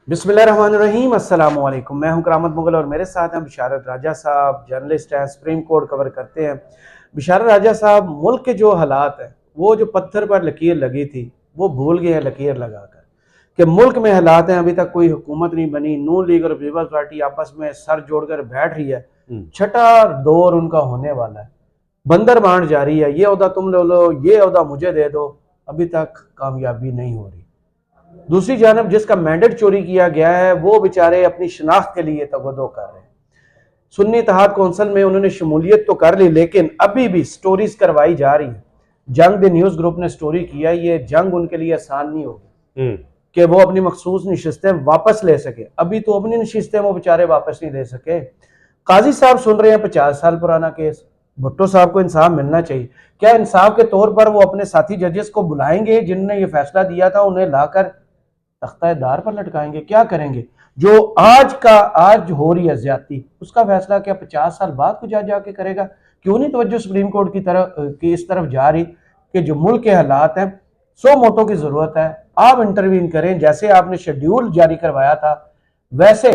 बिस्मिल्लाहिर्रहमानिर्रहीम, अस्सलाम वालेकुम। मैं हूं करामत मुगल और मेरे साथ हैं बिशारत राजा साहब, जर्नलिस्ट हैं, सुप्रीम कोर्ट कवर करते हैं। बिशारत राजा साहब, मुल्क के जो हालात हैं, वो जो पत्थर पर लकीर लगी थी वो भूल गए हैं लकीर लगाकर कि मुल्क में हालात हैं। अभी तक कोई हुकूमत नहीं बनी, नून लीग और पीपल्स पार्टी आपस में सर जोड़कर बैठ रही है। छठा दौर उनका होने वाला है, बंदर बांट जारी है, ये ओहदा तुम ले लो, ये ओहदा मुझे दे दो। अभी तक कामयाबी नहीं हो रही। दूसरी जानब जिसका मैंडेट चोरी किया गया है वो बेचारे अपनी शनाख्त के लिए तगदो कर रहे हैं। सुन्नी इत्तेहाद कौंसिल में उन्होंने शमूलियत तो कर ली, लेकिन अभी भी स्टोरीज करवाई जा रही है। जंग द न्यूज़ ग्रुप ने स्टोरी किया, ये जंग उनके लिए आसान नहीं होगी कि वो अपनी मखसूस नशिस्तें वापस ले सके। अभी तो अपनी नशिस्तें वो बेचारे वापस नहीं ले सके। काजी साहब सुन रहे हैं 50 साल पुराना केस। भुट्टो साहब को इंसाफ मिलना चाहिए। क्या इंसाफ के तौर पर वो अपने साथी जजेस को बुलाएंगे जिनने ये फैसला दिया था, उन्हें लाकर तख्तादार पर लटकाएंगे? क्या करेंगे? जो आज हो रही है ज्यादती, उसका फैसला क्या 50 साल बाद को जाके करेगा? क्यों नहीं तवज्जो सुप्रीम कोर्ट की इस तरफ जा रही कि जो मुल्क के हालात हैं, सो मोटो की जरूरत है, आप इंटरवीन करें। जैसे आपने शेड्यूल जारी करवाया था वैसे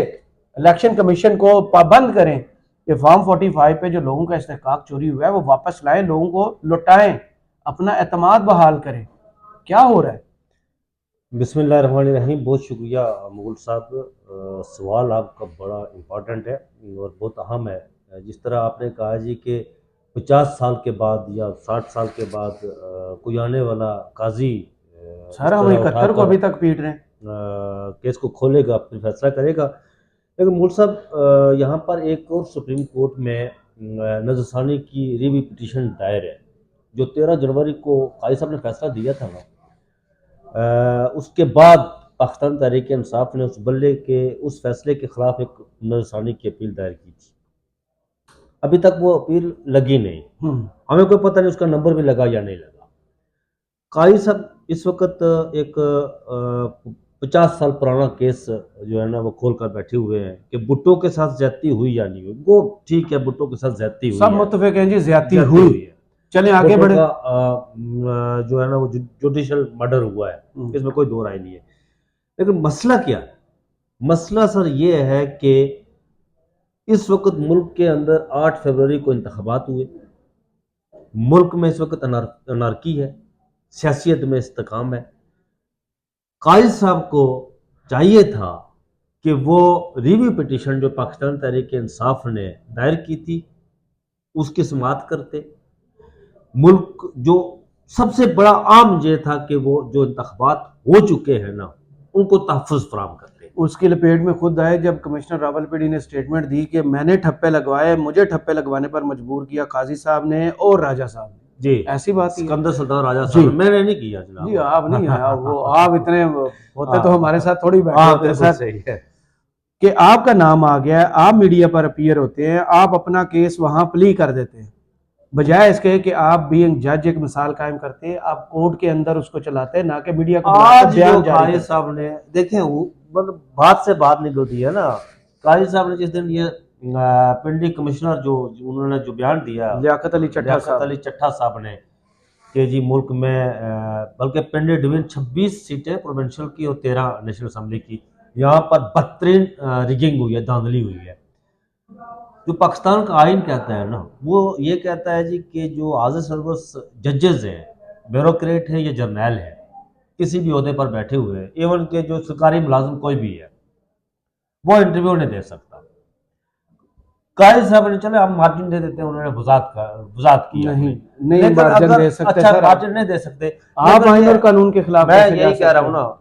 इलेक्शन कमीशन को पाबंद करें कि फॉर्म 45 पे जो लोगों का इस्तेहकाक चोरी हुआ है वो वापस लाएं, लोगों को लौटाएं, अपना एतमाद बहाल करें। क्या हो रहा है? बिस्मिल्लाहिर्रहमानिर्रहीम। बहुत शुक्रिया मुगल साहब। सवाल आपका बड़ा इम्पोर्टेंट है और बहुत अहम है। जिस तरह आपने कहा जी कि 50 साल के बाद या 60 साल के बाद कोई आने वाला काजी इस सर हम तरह 71 को उठाकर अभी तक पीट रहे हैं। केस को खोलेगा, फिर फैसला करेगा। लेकिन मुगल साहब, यहाँ पर एक और सुप्रीम कोर्ट में नजरसानी की रिव्यू पिटीशन दायर है। जो 13 जनवरी को काजी साहब ने फैसला दिया था ना, उसके बाद पाकिस्तान तहरीक इंसाफ ने उस बल्ले के उस फैसले के खिलाफ एक नजरसानी की अपील दायर की थी। अभी तक वो अपील लगी नहीं। हमें कोई पता नहीं उसका नंबर भी लगा या नहीं लगा। काजी साहब इस वक्त एक 50 साल पुराना केस जो है ना वो खोल कर बैठे हुए हैं कि भुट्टो के साथ ज्यादती हुई या नहीं हुई। वो ठीक है, भुट्टो के साथ ज्यादती हुई सब है, मुत्तफिक हैं जी, ज्यादती ज्यादती हुई। हुई है। चलें आगे भुट्टो बढ़े। का जो है ना वो जुडिशल मर्डर हुआ है, इसमें कोई दो राय नहीं है। लेकिन मसला क्या है? मसला सर ये है कि इस वक्त मुल्क के अंदर 8 फरवरी को इंतखाबात हुए। मुल्क में इस वक्त अनारकी है, सियासियत में इस्तेकाम है। काजी साहब को चाहिए था कि वो रिव्यू पिटीशन जो पाकिस्तान तहरीक इंसाफ ने दायर की थी उसकी समाअत करते। मुल्क जो सबसे बड़ा आम ये था कि वो जो इंतखाबात हो चुके हैं ना उनको तहफ़्फ़ुज़ फराहम करते। उसकी लपेट में खुद आए जब कमिश्नर रावलपिंडी ने स्टेटमेंट दी कि मैंने ठप्पे लगवाए, मुझे ठप्पे लगवाने पर मजबूर किया काजी साहब ने और राजा साहब ने। जी, ऐसी बात ही है। सिकंदर सुल्तान राजा जी साहब, मैंने नहीं किया जनाब। जी, आप नहीं आया वो, आप इतने होते तो हमारे साथ थोड़ी बैठे हाँ, होते बिल्कुल सर सही है। कि आपका नाम आ गया है, आप मीडिया पर अपीयर होते हैं, आप अपना केस वहां प्ली कर देते हैं, बजाय इसके कि आप भी जज एक मिसाल कायम करते हैं, आप कोर्ट के अंदर उसको चलाते हैं, ना कि मीडिया को बुलाकर आज जो बयान जारी काजी करते हैं। साहब ने देखे मतलब बात से बात निकलती है ना। काजी साहब ने जिस दिन ये पिंडी कमिश्नर जो उन्होंने जो बयान दिया, लियाकत अली चट्टा लियाकत साहब। अली चट्टा साहब ने, कि जी मुल्क में बल्कि पिंडी डिवीजन 26 सीटें प्रोविंशियल की और 13 नेशनल असम्बली की, यहाँ पर बदतरीन रिगिंग हुई है, धांधली हुई है। जो पाकिस्तान का आइन कहता है ना वो ये कहता है जी कि जो हाजिर सर्विस जजेस हैं, ब्यूरोक्रेट है या जर्नैल है, किसी भी ओहदे पर बैठे हुए हैं, इवन के जो सरकारी मुलाजिम कोई भी है, वो इंटरव्यू नहीं दे सकता। काजी साहब ने चले हम मार्जिन दे देते हैं, उन्होंने वजात किया नहीं हमें। नहीं लेकिन मार्जिन अगर दे सकते अच्छा सर, मार्जिन नहीं दे सकते, आप आइन और लेकिन कानून के खिलाफ मैं कैसे जा यही कह सकते रहा हूँ हैं? ना,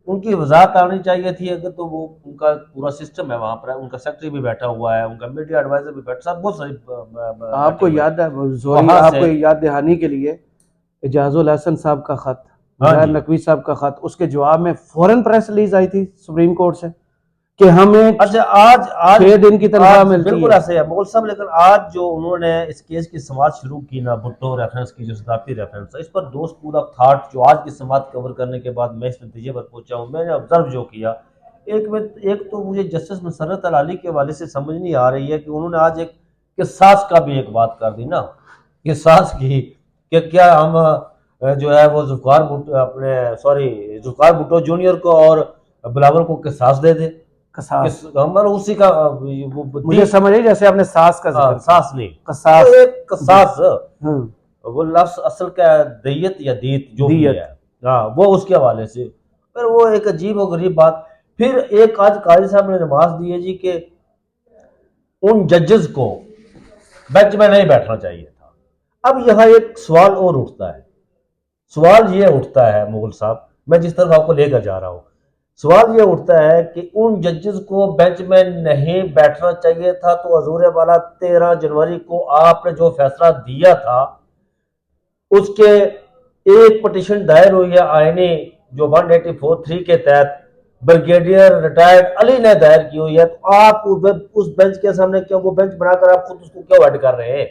उनकी वजाहत आनी चाहिए थी। अगर तो वो उनका पूरा सिस्टम है वहां पर, उनका सेक्रेटरी भी बैठा हुआ है, उनका मीडिया एडवाइजर भी बैठा, सब बहुत सारी बैठे आपको हुए हैं याद है, सॉरी, वहां आपको से। याद दहानी के लिए एजाजुल हसन साहब का खत, हाँ मुजाहिर जी, नकवी साहब का खत, उसके जवाब में फौरन प्रेस रिलीज आई थी सुप्रीम कोर्ट से कि हमें अच्छा आज आज 6 दिन की तनख्वाह आज मिलती बिल्कुल है। ऐसे है मुगल साहब। लेकिन आज जो उन्होंने इस केस की समात शुरू की ना, भुट्टो रेफरेंस की जो सदाकती रेफरेंस है, इस पर दो स्कूल ऑफ थॉट जो आज की समात कवर करने के बाद मैं इस नतीजे पर पहुंचा हूँ। मैंने ऑब्जर्व जो किया, एक तो मुझे जस्टिस मसरत अल अली के हवाले से समझ नहीं आ रही है कि उन्होंने आज एक किसास का भी एक बात कर दी ना, किसास की, कि क्या हम जो है वो जुल्फिकार भुट्टो अपने सॉरी जुल्फिकार भुट्टो जूनियर को और बिलावल को किसास दे दे, कसास, हमारा उसी का वो मुझे समझ आई जैसे आपने सास का जिक्र सास नहीं, कसास। वो एक कसास, हम्म, वो लफ्ज असल क्या है, दैयत या दीत जो भी दियत। है, हाँ वो उसके हवाले से। फिर वो एक अजीब और गरीब बात। फिर एक आज काजी साहब ने नमाज दी है जी कि उन जजेस को बेंच में नहीं बैठना चाहिए था। अब यहाँ एक सवाल और उठता है, सवाल ये उठता है मुगल साहब, मैं जिस तरफ आपको लेकर जा रहा हूं, सवाल ये उठता है कि उन जजेस को बेंच में नहीं बैठना चाहिए था, तो हजूर वाला 13 जनवरी को आपने जो फैसला दिया था उसके एक पटिशन दायर हुई है आईनी जो 184(3) के तहत ब्रिगेडियर रिटायर्ड अली ने दायर की हुई है, तो आप उस बेंच के सामने क्यों, वो बेंच बनाकर आप खुद उसको क्यों ऐड कर रहे हैं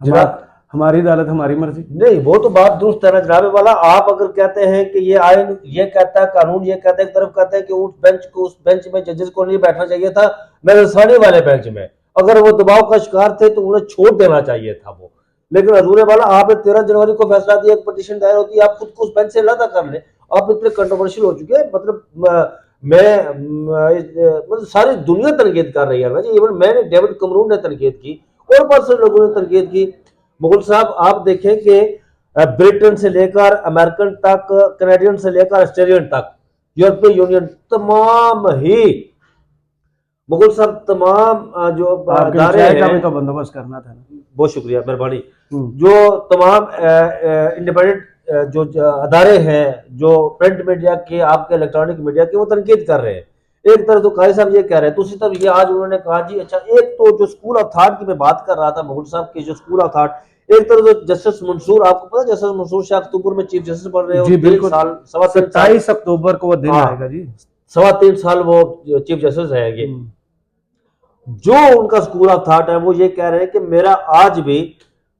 जनाब? हमारी अदालत हमारी मर्जी। नहीं, वो तो बात दुरुस्त है ना जनाबे वाला। आप अगर कहते हैं कि ये आइन ये कहता है, कानून ये कहता है, एक तरफ कहता है कि उस बेंच में जजेस को नहीं बैठना चाहिए था, नजरसानी वाले बेंच में अगर वो दबाव का शिकार थे तो उन्हें छोड़ देना चाहिए था वो। लेकिन हजूर वाला आपने 13 जनवरी को फैसला दिया, एक पटिशन दायर होती है, आप खुद को उस बेंच से अलग कर ले। आप इतने कंट्रोवर्शियल हो चुके हैं, मतलब मतलब सारी दुनिया तनकीद कर रही है ना जी, इवन मैंने, डेविड कमरून ने तनकीद की और बहुत सारे लोगों ने तनकीद की। मुगल साहब आप देखें कि ब्रिटेन से लेकर अमेरिकन तक, कनाडियन से लेकर ऑस्ट्रेलियन तक, यूरोपियन यूनियन, तमाम ही मुगल साहब तमाम जो अदारे हैं, तो बंदोबस्त करना था ना। बहुत शुक्रिया, मेहरबानी। जो तमाम इंडिपेंडेंट जो अदारे हैं, जो प्रिंट मीडिया के, आपके इलेक्ट्रॉनिक मीडिया के, वो तनकीद कर रहे हैं। एक तरफ तो काजी साहब ये कह रहे हैं, दूसरी तरफ ये आज उन्होंने कहा जी अच्छा, एक तो जो स्कूल ऑफ थॉट की मैं बात कर रहा था मुगल साहब के, जो स्कूल ऑफ थॉट, एक तरफ तो जस्टिस मंसूर, आपको पता है जस्टिस मंसूर शाह अक्टूबर में चीफ जस्टिस बन रहे हैं, जी बिल्कुल, 27 अक्टूबर को वो दिन आएगा जी, 3.25 साल वो चीफ जस्टिस रहेंगे। जो उनका स्कूल ऑफ थॉट है वो ये कह रहे हैं कि मेरा आज भी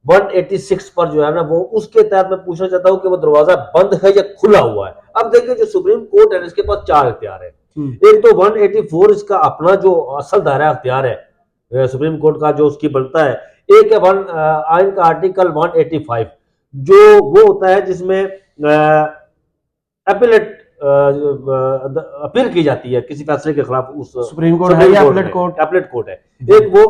186 पर जो है ना, वो उसके तहत मैं पूछना चाहता हूं कि वो दरवाजा बंद है या खुला हुआ है। अब देखिए जो सुप्रीम कोर्ट है इसके पास 4 इख्तियार है। एक तो 184 इसका अपना जो असल दायरा इख्तियार है सुप्रीम कोर्ट का, जो उसकी बनता है। एक है आइन का आर्टिकल 185 जो वो होता है जिसमें अपीलेट अपील की जाती है किसी फैसले के खिलाफ, उस सुप्रीम कोर्ट है या अपीलेट कोर्ट है। एक वो,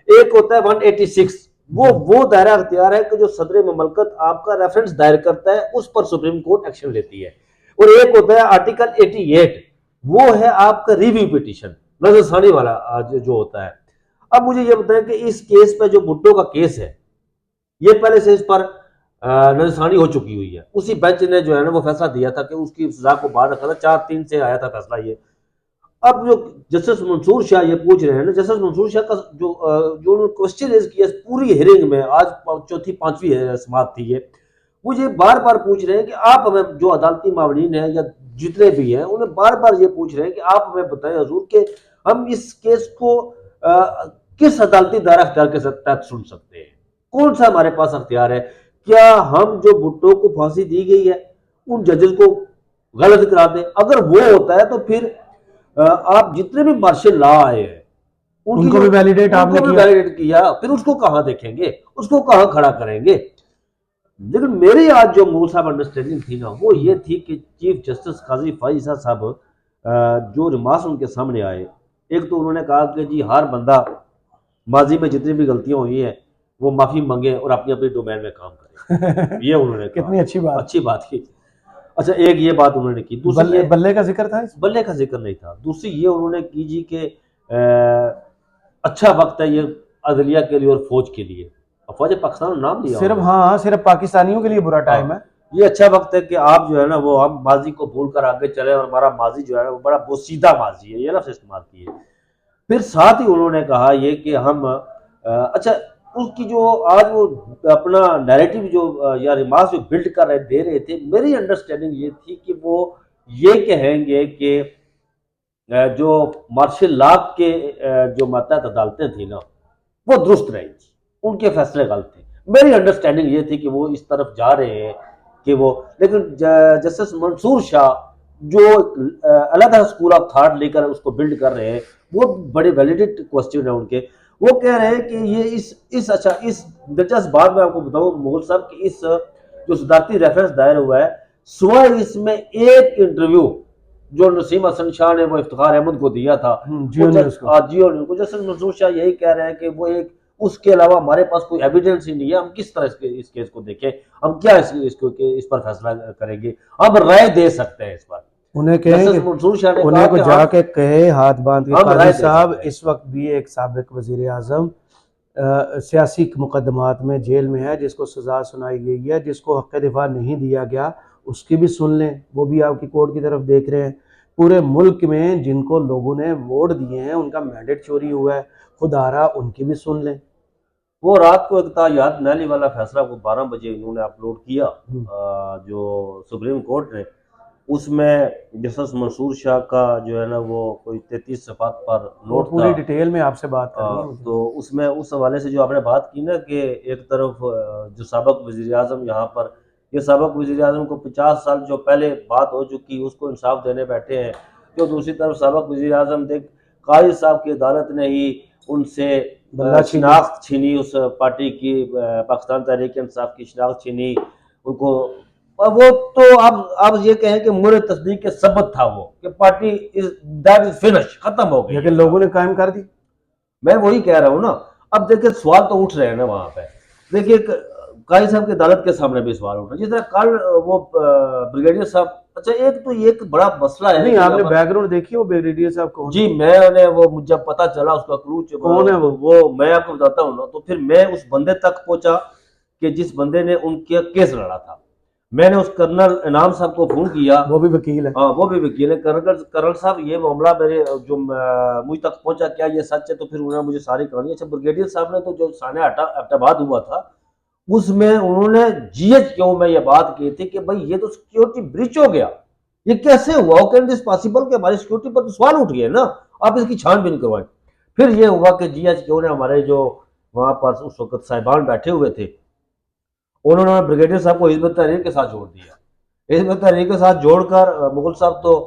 एक होता है 186, वो दायरा अख्तियार है कि जो सदर ममलकत आपका रेफरेंस दायर करता है उस पर सुप्रीम कोर्ट एक्शन लेती है। और एक होता है आर्टिकल 88, वो है आपका रिव्यू पिटीशन, नजरसानी वाला जो होता है। अब मुझे ये बताएं कि इस केस पे जो भुट्टो का केस है, ये पहले से इस पर नजरसानी हो चुकी हुई है। उसी बेंच ने जो है ना वो फैसला दिया था कि उसकी सजा को बाहर रखा था, 4-3 से आया था फैसला ये। अब जो जस्टिस मंसूर शाह ये पूछ रहे हैं ना, जस्टिस मंसूर शाह का जो उन्होंने क्वेश्चन रेज किया पूरी हियरिंग में, आज 4थी-5वीं समाअत थी ये, मुझे बार बार पूछ रहे हैं कि आप हमें, जो अदालती मामलीन है या जितने भी हैं, उन्हें बार बार ये पूछ रहे हैं कि आप हमें बताएं हजूर के हम इस केस को किस अदालती दायरा अख्तियार के तहत सुन सकते हैं, कौन सा हमारे पास अख्तियार है। क्या हम जो भुट्टो को फांसी दी गई है उन जजेस को गलत करा दें? अगर वो होता है तो फिर आप जितने भी मार्शल लॉ आए हैं उनको भी वैलिडेट आपने किया, फिर उसको कहां देखेंगे, उसको कहां खड़ा करेंगे? लेकिन मेरी आज जो मूल साहब अंडरस्टैंडिंग थी ना, वो ये थी कि चीफ जस्टिस काजी फाइजा साहब जो रिमार्क्स उनके सामने आए, एक तो उन्होंने कहा कि जी हर बंदा माजी में जितनी भी गलतियां हुई हैं वो माफी मांगे और अपनी अपनी डोमेन में काम करे। ये उन्होंने कहा। कितनी अच्छी बात की। अच्छा, एक ये बात उन्होंने की। दूसरी बल्ले का जिक्र था, बल्ले का जिक्र नहीं था। दूसरी ये उन्होंने की जी कि अच्छा वक्त है ये अदलिया के लिए और फौज के लिए। फौज पाकिस्तान नाम दिया सिर्फ, हाँ सिर्फ पाकिस्तानियों के लिए बुरा टाइम है। ये अच्छा वक्त है कि आप जो है ना वो हम माजी को भूल कर आगे चले, और हमारा माजी जो है ना वो बड़ा बोसीदा माजी है, ये लफ्ज़ इस्तेमाल किए। फिर साथ ही उन्होंने कहा ये कि हम अच्छा उसकी जो आज वो अपना नैरेटिव जो या रिमार्क्स जो बिल्ड कर रहे दे रहे थे, मेरी अंडरस्टैंडिंग ये थी कि वो ये कहेंगे कि जो मार्शल लॉ के जो मातहत अदालतें थी ना वो दुरुस्त रही थी, उनके फैसले गलत थे। मेरी अंडरस्टैंडिंग ये थी कि वो इस तरफ जा रहे हैं कि वो, लेकिन जस्टिस मंसूर शाह जो अलग स्कूल ऑफ थॉट लेकर उसको बिल्ड कर रहे हैं, वो बड़े वैलिडेट क्वेश्चन है उनके। वो कह रहे हैं कि ये इस दिलचस्प बात में आपको बताऊं मुगल साहब कि इस जो सदारती रेफरेंस दायर हुआ है, सिवाय इसमें एक इंटरव्यू जो नसीम हसन शाह ने वो इफ्तिखार अहमद को दिया था, जियो न्यूज़ को। जियो न्यूज़ को, जस्टिस मंसूर शाह यही कह रहे हैं कि वो एक, उसके अलावा हमारे पास कोई एविडेंस ही नहीं है, हम किस तरह इस केस को देखें, हम क्या इस पर फैसला करेंगे, हम राय दे सकते हैं इस पर। उन्हें कहें जस्टिस मंसूर शाह ने उन्हें कहा को कि जाके कहे हाथ बांध के, हम राय काजी दे साहब सकते हैं। इस वक्त भी एक साबिक वजीर आजम सियासी मुकदमात में जेल में है, जिसको सजा सुनाई गई है, जिसको हक़ दिफा नहीं दिया गया, उसकी भी सुन लें, वो भी आपकी कोर्ट की तरफ देख रहे हैं। पूरे मुल्क में जिनको लोगों ने वोट दिए हैं उनका मैंडेट चोरी हुआ है, खुदारा उनकी भी सुन लें। वो रात को एक याद नैली वाला फैसला वो 12 बजे इन्होंने अपलोड किया, जो सुप्रीम कोर्ट ने, उसमें जस्टिस मंसूर शाह का जो है ना वो कोई 33 सफ़ात पर नोट पूरी था। डिटेल में आपसे बात करनी है मुझे। तो उसमें उस हवाले से जो आपने बात की ना कि एक तरफ जो सबक वज़ीर आज़म यहाँ पर, ये सबक वज़ीर आज़म को 50 साल जो पहले बात हो चुकी उसको इंसाफ देने बैठे हैं, जो दूसरी तरफ सबक वज़ीर आज़म देख काजी साहब की अदालत ने ही उनसे शिनाख्त छीनी, उस पार्टी की पाकिस्तान तहरीक इंसाफ की शिनाख्त छीनी उनको। वो तो आप ये कहें कि मुरे तस्दीक के सबक था वो कि पार्टी दैट इज फिनिश, खत्म हो गई, लेकिन लोगों ने कायम कर दी। मैं वही कह रहा हूँ ना। अब देखिए सवाल तो उठ रहे हैं ना वहां पे, देखिए काजी साहब की अदालत के सामने भी सवाल उठ रहे हैं, जिस तरह कल वो ब्रिगेडियर साहब, अच्छा एक तो ये एक बड़ा मसला है। नहीं, आपने बैकग्राउंड देखी वो ब्रिगेडियर साहब कौन? जी मैंने वो, मुझे पता चला उसका क्लू कौन है वो मैं आपको बताता हूँ ना। तो फिर मैं उस बंदे तक पहुंचा कि जिस बंदे ने उनके केस लड़ा था। मैंने उस कर्नल इनाम साहब को फोन किया, वो भी वकील है। हाँ वो भी वकील है। कर्नल साहब ये मामला मेरे जो मुझ तक पहुंचा, क्या ये सच है? तो फिर उन्होंने मुझे सारी कहानी, अच्छा ब्रिगेडियर साहब ने तो जो साने अब्टाबाद हुआ था उसमें उन्होंने GHQ में ये बात की थी कि भाई ये तो सिक्योरिटी ब्रीच हो गया, ये कैसे हुआ, हाउ कैन दिस पॉसिबल, कि हमारी सिक्योरिटी पर तो सवाल उठ गए ना, आप इसकी छानबीन करवाएं। फिर ये हुआ कि GHQ ने हमारे जो वहां पर उस वक्त साहिबान बैठे हुए थे, उन्होंने ब्रिगेडियर साहब को हिजबुत तहरीर के साथ जोड़ दिया। हिजबुत तहरीर के साथ जोड़कर मुगल साहब तो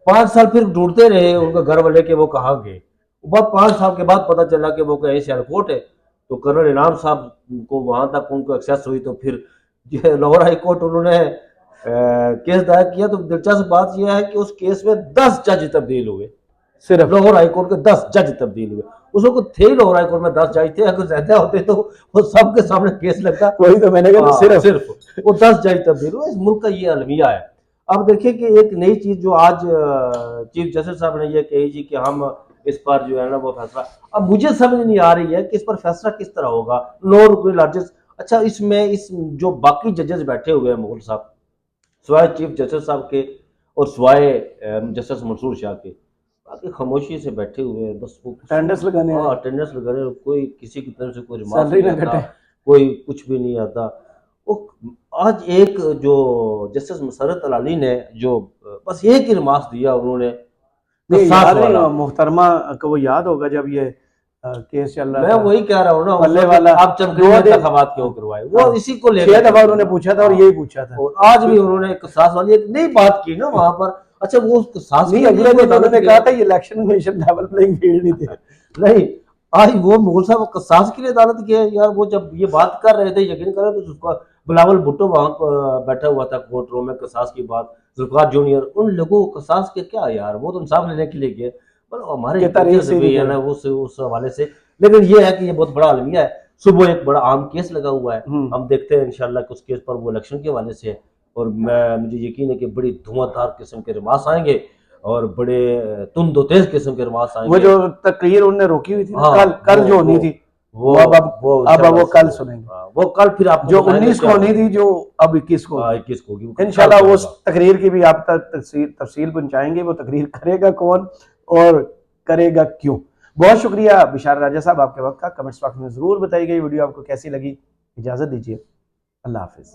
5 साल फिर ढूंढते रहे उनके घर वाले के वो कहाँ गए। 5 साल के बाद पता चला कि वो कहीं सियालकोट है। तो कर्नल इनाम साहब को वहां तक उनको एक्सेस हुई, तो फिर लाहौर हाई कोर्ट उन्होंने केस दायर किया। तो दिलचस्प बात यह है कि उस केस में 10 जज तब्दील हुए, सिर्फ लाहौर हाई कोर्ट के 10 जज तब्दील हुए। उस वक्त थे लाहौर हाई कोर्ट में 10 जज थे, अगर ज्यादा होते तो वो सबके सामने केस लगता। वही तो मैंने कहा, सिर्फ वो 10 जज तब्दील हुए। इस मुल्क का ये अलमिया है। अब देखिए कि एक नई चीज जो आज चीफ जस्टिस साहब ने ये कही जी कि हम इस पर जो है ना वो फैसला, अब मुझे समझ नहीं आ रही है कि इस पर फैसला किस तरह होगा। 9 रुकनी लार्जेस्ट, अच्छा इसमें इस जो बाकी जजेस बैठे हुए हैं मुगल साहब, सिवाय चीफ जस्टिस साहब के और सिवाय जस्टिस मंसूर शाह के, बाकी खामोशी से बैठे हुए हैं, बस वो अटेंडेंस लगाने, अटेंडेंस लगाने, कोई किसी की तरफ से कोई रिमार्क सैलरी नहीं ना आता, घटे, कोई कुछ भी नहीं आता। वो आज एक जो जस्टिस मसरत अली ने जो बस एक ही रिमार्क दिया उन्होंने, मोहतरमा को वो याद होगा जब ये केस चल रहा मैं था, वही कह रहा हूँ ना, पल्ले वाला आप चमकने इंतखाबात क्यों करवाए, वो इसी को लेकर 6 दफा उन्होंने पूछा था और यही पूछा था। और आज भी उन्होंने कसास वाली एक नई बात की ना वहां पर। अच्छा वो कसास नहीं, अगले दिन उन्होंने कहा था ये election commission level playing field नहीं थे। नहीं, आज वो मुगल साहब कसास के लिए अदालत गए यार। वो जब ये बात कर रहे थे, यकीन करें तो उसका बिलावल भुट्टो वहां बैठा हुआ था कोर्ट रूम में, कसास की बात, जुल्फिकार जूनियर, उन लोगों को कसास के क्या यार, वो तो इंसाफ लेने के लिए गए, मतलब हमारे भी है ना उस हवाले से। लेकिन ये है कि ये बहुत बड़ा अलमिया है। सुबह एक बड़ा आम केस लगा हुआ है, हम देखते हैं इंशाल्लाह कि उस केस पर वो इलेक्शन के हवाले से है, और मुझे यकीन है कि बड़ी धुआंधार किस्म के रिमार्क्स आएंगे और बड़े तुंदो तेज किस्म के रिमार्क्स आएंगे। वो जो तकरीर उन्होंने रोकी हुई थी कल जो होनी थी, वो अब कल सुनेंगे। वो कल फिर आप जो 19 को होनी थी, जो अब 21 को होगी इंशाल्लाह। उस तकरीर की भी आप तक तफसील पहुंचाएंगे, वो तकरीर करेगा कौन और करेगा क्यों। बहुत शुक्रिया बिशार राजा साहब आपके वक्त का। कमेंट्स बॉक्स में जरूर बताइए वीडियो आपको कैसी लगी। इजाजत दीजिए, अल्लाह हाफिज।